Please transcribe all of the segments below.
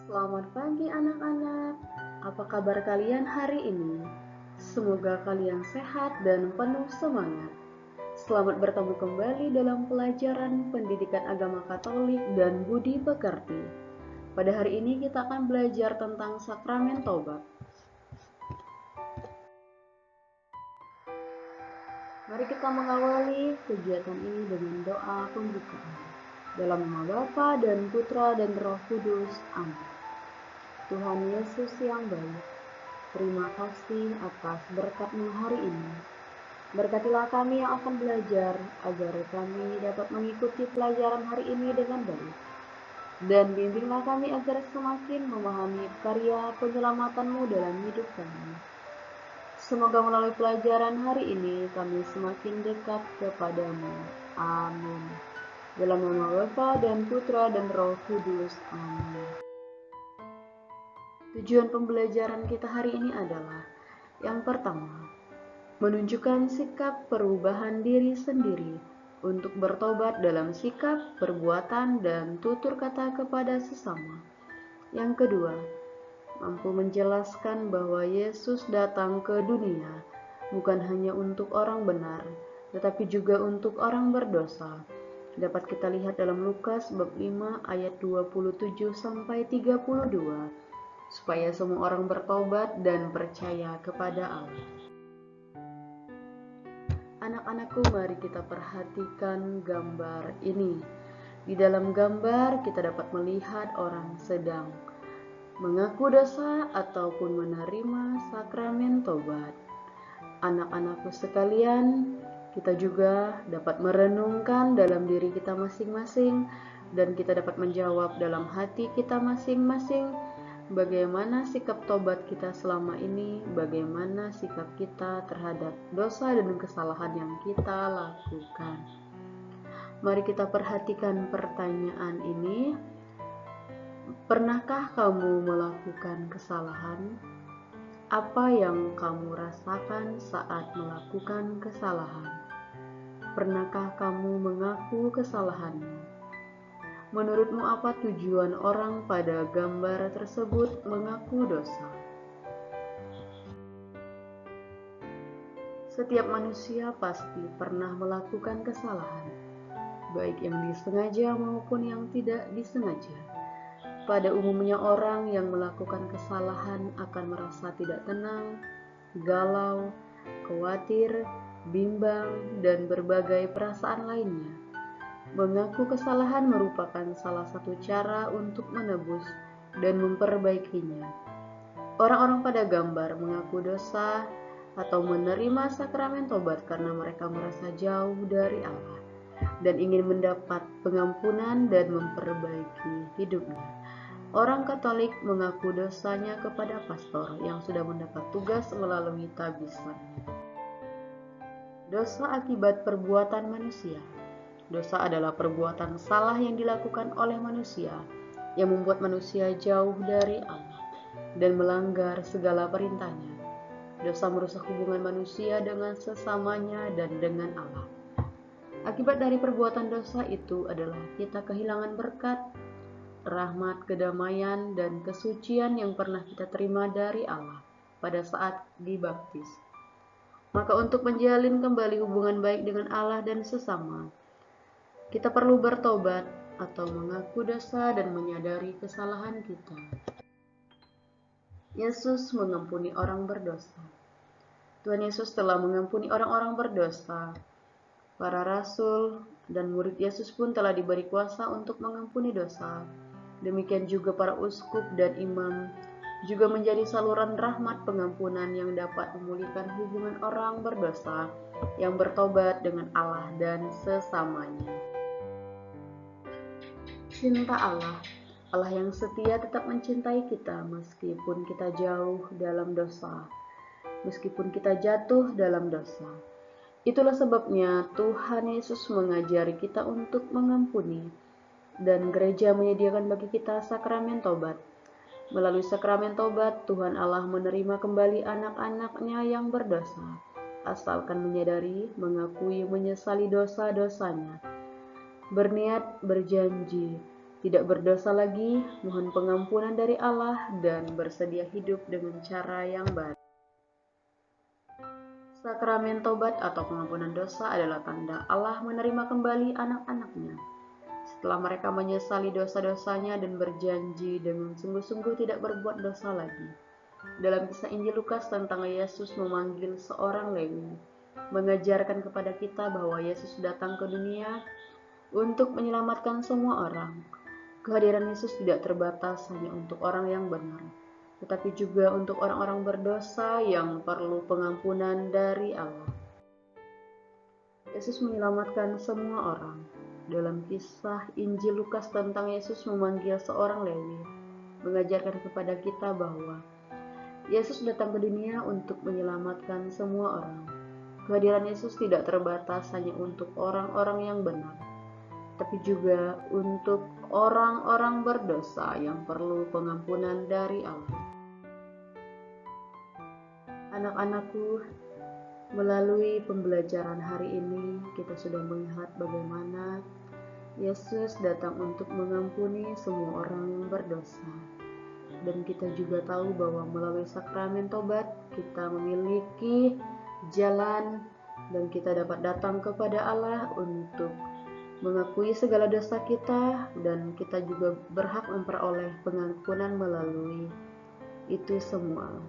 Selamat pagi anak-anak. Apa kabar kalian hari ini? Semoga kalian sehat dan penuh semangat. Selamat bertemu kembali dalam pelajaran Pendidikan Agama Katolik dan Budi Pekerti. Pada hari ini kita akan belajar tentang sakramen tobat. Mari kita mengawali kegiatan ini dengan doa pembukaan. Dalam nama Bapa dan Putra dan Roh Kudus. Amin. Tuhan Yesus yang baik, terima kasih atas berkat-Mu hari ini. Berkatilah kami yang akan belajar, agar kami dapat mengikuti pelajaran hari ini dengan baik. Dan bimbinglah kami agar semakin memahami karya penyelamatan-Mu dalam hidup kami. Semoga melalui pelajaran hari ini kami semakin dekat kepadamu. Amin. Dalam nama Bapa dan Putra dan Roh Kudus. Amin. Tujuan pembelajaran kita hari ini adalah yang pertama, menunjukkan sikap perubahan diri sendiri untuk bertobat dalam sikap, perbuatan, dan tutur kata kepada sesama. Yang kedua, mampu menjelaskan bahwa Yesus datang ke dunia bukan hanya untuk orang benar, tetapi juga untuk orang berdosa. Dapat kita lihat dalam Lukas bab 5 ayat 27 sampai 32, supaya semua orang bertobat dan percaya kepada Allah. Anak-anakku, mari kita perhatikan gambar ini. Di dalam gambar kita dapat melihat orang sedang mengaku dosa ataupun menerima sakramen tobat. Anak-anakku sekalian, kita juga dapat merenungkan dalam diri kita masing-masing dan kita dapat menjawab dalam hati kita masing-masing bagaimana sikap tobat kita selama ini, bagaimana sikap kita terhadap dosa dan kesalahan yang kita lakukan. Mari kita perhatikan pertanyaan ini. Pernahkah kamu melakukan kesalahan? Apa yang kamu rasakan saat melakukan kesalahan? Pernahkah kamu mengaku kesalahanmu? Menurutmu apa tujuan orang pada gambar tersebut mengaku dosa? Setiap manusia pasti pernah melakukan kesalahan, baik yang disengaja maupun yang tidak disengaja. Pada umumnya orang yang melakukan kesalahan akan merasa tidak tenang, galau, khawatir, bimbang, dan berbagai perasaan lainnya. Mengaku kesalahan merupakan salah satu cara untuk menebus dan memperbaikinya. Orang-orang pada gambar mengaku dosa atau menerima sakramen tobat karena mereka merasa jauh dari Allah dan ingin mendapat pengampunan dan memperbaiki hidupnya. Orang Katolik mengaku dosanya kepada pastor yang sudah mendapat tugas melalui tabisannya. Dosa akibat perbuatan manusia. Dosa adalah perbuatan salah yang dilakukan oleh manusia yang membuat manusia jauh dari Allah dan melanggar segala perintahnya. Dosa merusak hubungan manusia dengan sesamanya dan dengan Allah. Akibat dari perbuatan dosa itu adalah kita kehilangan berkat, rahmat, kedamaian, dan kesucian yang pernah kita terima dari Allah pada saat dibaptis. Maka untuk menjalin kembali hubungan baik dengan Allah dan sesama, kita perlu bertobat atau mengaku dosa dan menyadari kesalahan kita. Yesus mengampuni orang berdosa. Tuhan Yesus telah mengampuni orang-orang berdosa. Para rasul dan murid Yesus pun telah diberi kuasa untuk mengampuni dosa. Demikian juga para uskup dan imam juga menjadi saluran rahmat pengampunan yang dapat memulihkan hubungan orang berdosa yang bertobat dengan Allah dan sesamanya. Cinta Allah, Allah yang setia tetap mencintai kita meskipun kita jauh dalam dosa, meskipun kita jatuh dalam dosa. Itulah sebabnya Tuhan Yesus mengajari kita untuk mengampuni, dan gereja menyediakan bagi kita sakramen tobat. Melalui sakramen tobat, Tuhan Allah menerima kembali anak-anak-Nya yang berdosa, asalkan menyadari, mengakui, menyesali dosa-dosanya, berniat, berjanji, tidak berdosa lagi, mohon pengampunan dari Allah, dan bersedia hidup dengan cara yang baik. Sakramen tobat atau pengampunan dosa adalah tanda Allah menerima kembali anak-anaknya. Setelah mereka menyesali dosa-dosanya dan berjanji dengan sungguh-sungguh tidak berbuat dosa lagi. Dalam kisah Injil Lukas tentang Yesus memanggil seorang Lewi, mengajarkan kepada kita bahwa Yesus datang ke dunia untuk menyelamatkan semua orang. Kehadiran Yesus tidak terbatas hanya untuk orang yang benar, tetapi juga untuk orang-orang berdosa yang perlu pengampunan dari Allah. Yesus menyelamatkan semua orang. Dalam kisah Injil Lukas tentang Yesus memanggil seorang Lewi, mengajarkan kepada kita bahwa Yesus datang ke dunia untuk menyelamatkan semua orang. Kehadiran Yesus tidak terbatas hanya untuk orang-orang yang benar, tapi juga untuk orang-orang berdosa yang perlu pengampunan dari Allah. Anak-anakku, melalui pembelajaran hari ini kita sudah melihat bagaimana Yesus datang untuk mengampuni semua orang yang berdosa. Dan kita juga tahu bahwa melalui sakramen tobat kita memiliki jalan dan kita dapat datang kepada Allah untuk mengakui segala dosa kita, dan kita juga berhak memperoleh pengampunan melalui itu semua.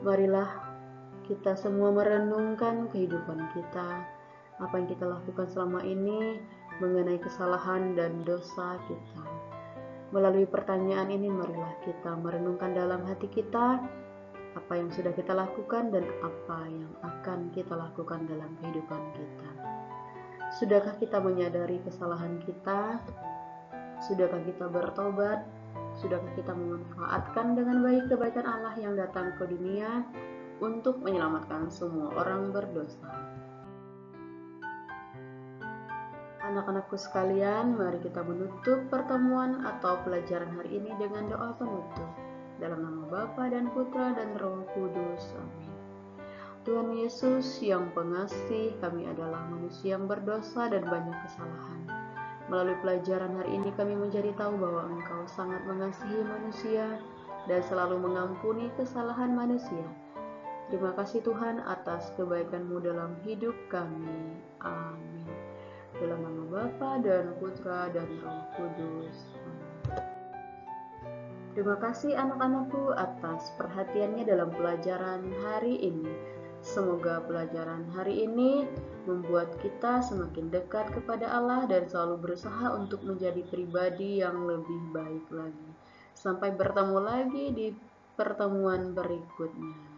Marilah kita semua merenungkan kehidupan kita, apa yang kita lakukan selama ini mengenai kesalahan dan dosa kita. Melalui pertanyaan ini, marilah kita merenungkan dalam hati kita apa yang sudah kita lakukan dan apa yang akan kita lakukan dalam kehidupan kita. Sudahkah kita menyadari kesalahan kita? Sudahkah kita bertobat? Sudahkah kita memanfaatkan dengan baik kebaikan Allah yang datang ke dunia untuk menyelamatkan semua orang berdosa? Anak-anakku sekalian, mari kita menutup pertemuan atau pelajaran hari ini dengan doa penutup. Dalam nama Bapa dan Putra dan Roh Kudus. Amin. Tuhan Yesus yang pengasih, kami adalah manusia yang berdosa dan banyak kesalahan. Melalui pelajaran hari ini kami menjadi tahu bahwa Engkau sangat mengasihi manusia dan selalu mengampuni kesalahan manusia. Terima kasih Tuhan atas kebaikan-Mu dalam hidup kami. Amin. Dalam nama Bapa dan Putra dan Roh Kudus. Amin. Terima kasih anak-anakku atas perhatiannya dalam pelajaran hari ini. Semoga pelajaran hari ini membuat kita semakin dekat kepada Allah dan selalu berusaha untuk menjadi pribadi yang lebih baik lagi. Sampai bertemu lagi di pertemuan berikutnya.